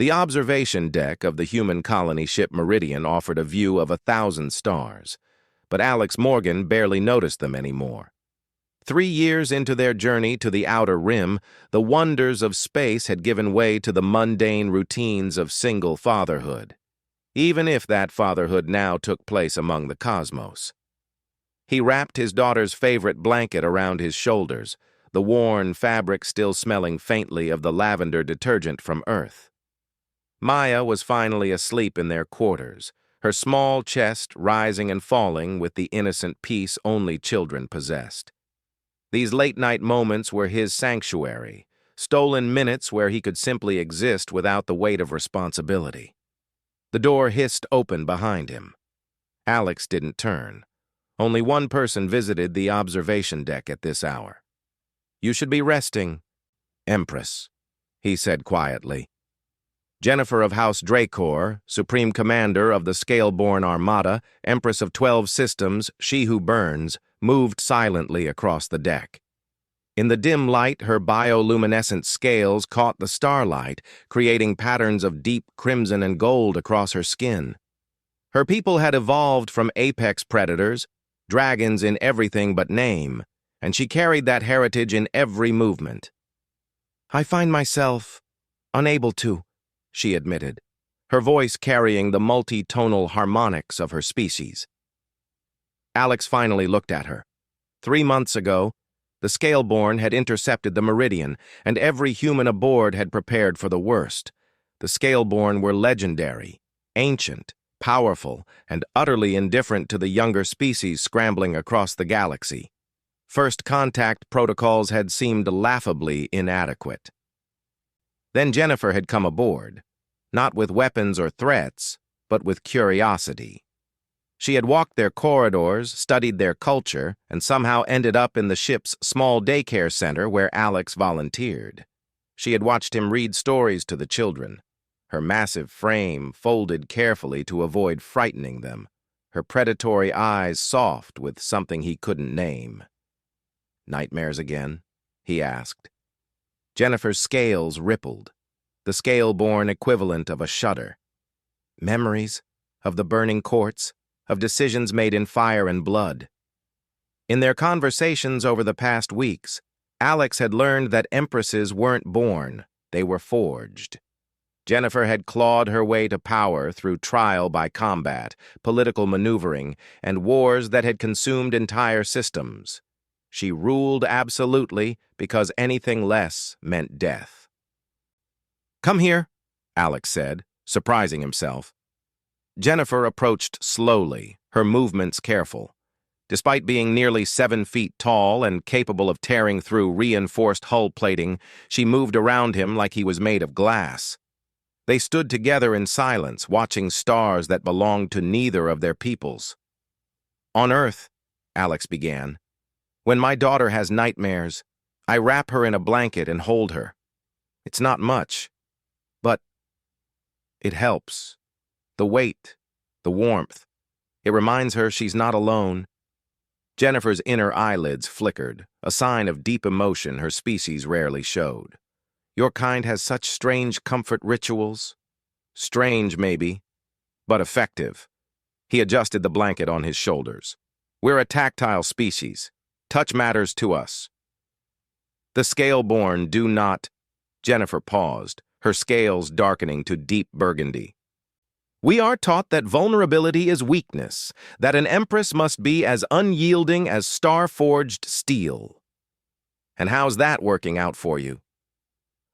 The observation deck of the human colony ship Meridian offered a view of 1,000 stars, but Alex Morgan barely noticed them anymore. 3 years into their journey to the outer rim, the wonders of space had given way to the mundane routines of single fatherhood, even if that fatherhood now took place among the cosmos. He wrapped his daughter's favorite blanket around his shoulders, the worn fabric still smelling faintly of the lavender detergent from Earth. Maya was finally asleep in their quarters, her small chest rising and falling with the innocent peace only children possessed. These late-night moments were his sanctuary, stolen minutes where he could simply exist without the weight of responsibility. The door hissed open behind him. Alex didn't turn. Only one person visited the observation deck at this hour. "You should be resting, Empress," he said quietly. Jennifer of House Dracor, Supreme Commander of the Scale-born Armada, Empress of 12 Systems, she who burns, moved silently across the deck. In the dim light, her bioluminescent scales caught the starlight, creating patterns of deep crimson and gold across her skin. Her people had evolved from apex predators, dragons in everything but name, and she carried that heritage in every movement. "I find myself unable to," she admitted, her voice carrying the multi-tonal harmonics of her species. Alex finally looked at her. 3 months ago, the Scaleborn had intercepted the Meridian, and every human aboard had prepared for the worst. The Scaleborn were legendary, ancient, powerful, and utterly indifferent to the younger species scrambling across the galaxy. First contact protocols had seemed laughably inadequate. Then Jennifer had come aboard, not with weapons or threats, but with curiosity. She had walked their corridors, studied their culture, and somehow ended up in the ship's small daycare center where Alex volunteered. She had watched him read stories to the children, her massive frame folded carefully to avoid frightening them, her predatory eyes soft with something he couldn't name. "Nightmares again?" he asked. Jennifer's scales rippled, the scale-born equivalent of a shudder. Memories of the burning courts, of decisions made in fire and blood. In their conversations over the past weeks, Alex had learned that empresses weren't born, they were forged. Jennifer had clawed her way to power through trial by combat, political maneuvering, and wars that had consumed entire systems. She ruled absolutely because anything less meant death. "Come here," Alex said, surprising himself. Jennifer approached slowly, her movements careful. Despite being nearly 7 feet tall and capable of tearing through reinforced hull plating, she moved around him like he was made of glass. They stood together in silence, watching stars that belonged to neither of their peoples. "On Earth," Alex began, "when my daughter has nightmares, I wrap her in a blanket and hold her. It's not much, but it helps. The weight, the warmth. It reminds her she's not alone." Jennifer's inner eyelids flickered, a sign of deep emotion her species rarely showed. "Your kind has such strange comfort rituals." "Strange, maybe, but effective." He adjusted the blanket on his shoulders. "We're a tactile species. Touch matters to us." "The Scaleborn do not—" Jennifer paused, her scales darkening to deep burgundy. "We are taught that vulnerability is weakness, that an empress must be as unyielding as star-forged steel. And how's that working out for you?"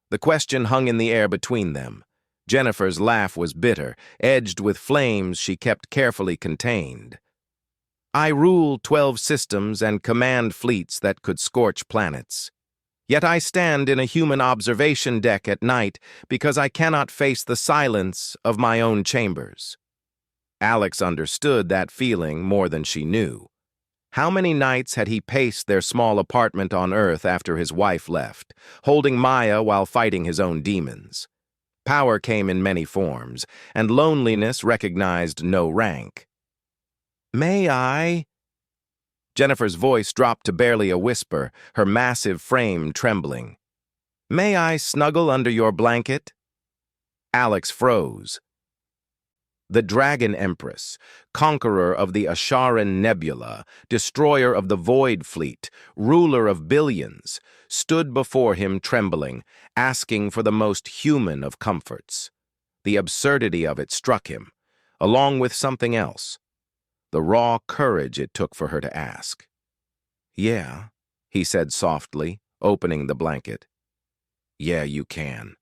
The question hung in the air between them. Jennifer's laugh was bitter, edged with flames she kept carefully contained. "I rule 12 systems and command fleets that could scorch planets. Yet I stand in a human observation deck at night because I cannot face the silence of my own chambers." Alex understood that feeling more than she knew. How many nights had he paced their small apartment on Earth after his wife left, holding Maya while fighting his own demons? Power came in many forms, and loneliness recognized no rank. "May I?" Jennifer's voice dropped to barely a whisper, her massive frame trembling. "May I snuggle under your blanket?" Alex froze. The Dragon Empress, conqueror of the Asharan Nebula, destroyer of the Void Fleet, ruler of billions, stood before him trembling, asking for the most human of comforts. The absurdity of it struck him, along with something else, the raw courage it took for her to ask. "Yeah," he said softly, opening the blanket. "Yeah, you can."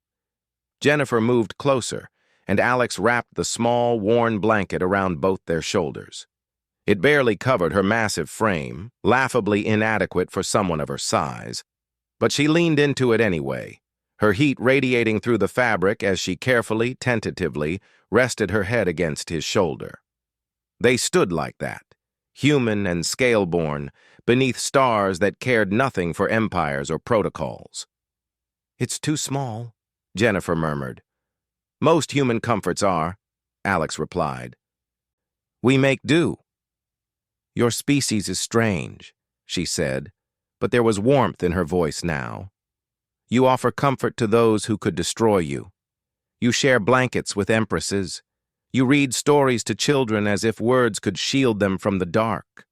Jennifer moved closer, and Alex wrapped the small, worn blanket around both their shoulders. It barely covered her massive frame, laughably inadequate for someone of her size, but she leaned into it anyway, her heat radiating through the fabric as she carefully, tentatively, rested her head against his shoulder. They stood like that, human and scale-born, beneath stars that cared nothing for empires or protocols. "It's too small," Jennifer murmured. "Most human comforts are," Alex replied. "We make do." "Your species is strange," she said, but there was warmth in her voice now. "You offer comfort to those who could destroy you. You share blankets with empresses. You read stories to children as if words could shield them from the dark."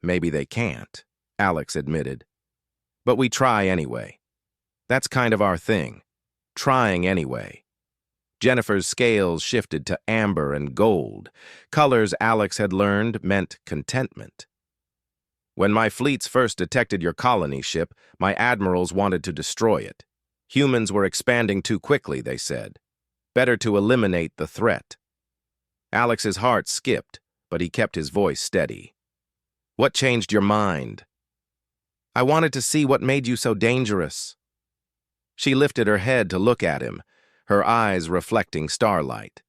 "Maybe they can't," Alex admitted. "But we try anyway. That's kind of our thing, trying anyway." Jennifer's scales shifted to amber and gold, colors Alex had learned meant contentment. "When my fleets first detected your colony ship, my admirals wanted to destroy it. Humans were expanding too quickly, they said. Better to eliminate the threat." Alex's heart skipped, but he kept his voice steady. "What changed your mind?" "I wanted to see what made you so dangerous." She lifted her head to look at him, her eyes reflecting starlight.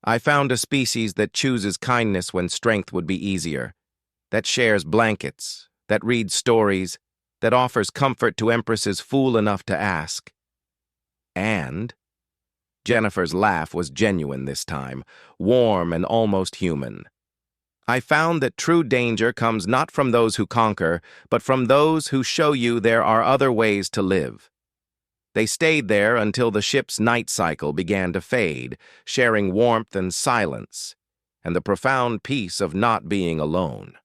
"I found a species that chooses kindness when strength would be easier, that shares blankets, that reads stories, that offers comfort to empresses fool enough to ask. And..." Jennifer's laugh was genuine this time, warm and almost human. "I found that true danger comes not from those who conquer, but from those who show you there are other ways to live." They stayed there until the ship's night cycle began to fade, sharing warmth and silence, and the profound peace of not being alone.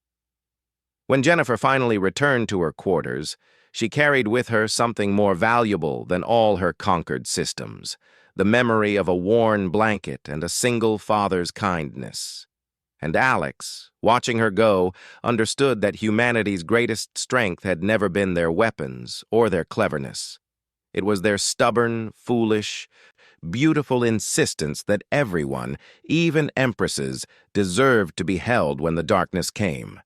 When Jennifer finally returned to her quarters, she carried with her something more valuable than all her conquered systems, the memory of a worn blanket and a single father's kindness. And Alex, watching her go, understood that humanity's greatest strength had never been their weapons or their cleverness. It was their stubborn, foolish, beautiful insistence that everyone, even empresses, deserved to be held when the darkness came.